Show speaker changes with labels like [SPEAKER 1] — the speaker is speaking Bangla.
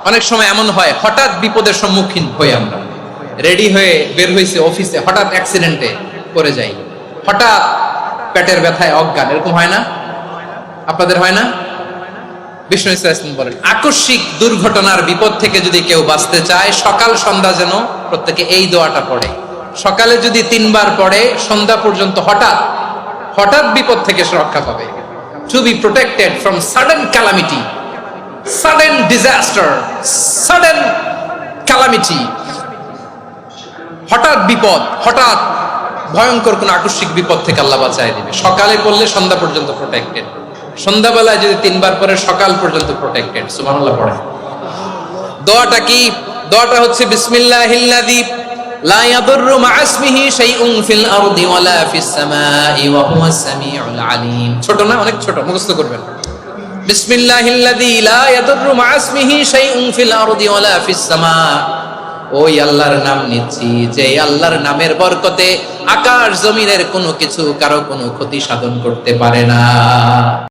[SPEAKER 1] অনেক সময় এমন হয়, হঠাৎ বিপদের সম্মুখীন হই আমরা, রেডি হয়ে বের হয়েছে অফিসে, হঠাৎ অ্যাক্সিডেন্টে পড়ে যাই, হঠাৎ পেটের ব্যথায় অজ্ঞান, এরকম হয় না? আপনাদের হয় না? বিষ্ণু ইসলাম বলেন, আকস্মিক দুর্ঘটনার বিপদ থেকে যদি কেউ বাঁচতে চায়, সকাল সন্ধ্যা যেন প্রত্যেকে এই দোয়াটা পড়ে। সকালে যদি 3 বার পড়ে, সন্ধ্যা পর্যন্ত হঠাৎ হঠাৎ বিপদ থেকে সে রক্ষা পাবে। To be protected from sudden calamity, sudden disaster, sudden calamity, হঠাৎ বিপদ, হঠাৎ ভয়ঙ্কর কোন আকস্মিক বিপদ থেকে আল্লাহ বাঁচায় দিবে। সকালে পড়লে সন্ধ্যা পর্যন্ত প্রোটেক্টেড, সন্ধ্যাবেলায় যদি 3 বার পরে সকাল পর্যন্ত প্রোটেক্টেড। সুবহানাল্লাহ পড়ে। দোয়াটা কি? দোয়াটা হচ্ছে বিসমিল্লাহিল্লাযী লা ইয়াদুররু মা'a ইসমিহি শাইউন ফিল আরদি ওয়ালা ফিস সামাই ওয়া হুয়াস সামিউল আলিম। ছোট না? অনেক ছোট, মুখস্থ করবেন। বিসমিল্লাহিল্লাযী লা ইয়াদুররু মা'a ইসমিহি শাইউন ফিল আরদি ওয়ালা ফিস সামা। ওই আল্লাহর নাম নিচ্ছি যে আল্লাহর নামের বরকতে আকাশ জমিনের কোনো কিছু কারো কোনো ক্ষতি সাধন করতে পারে না।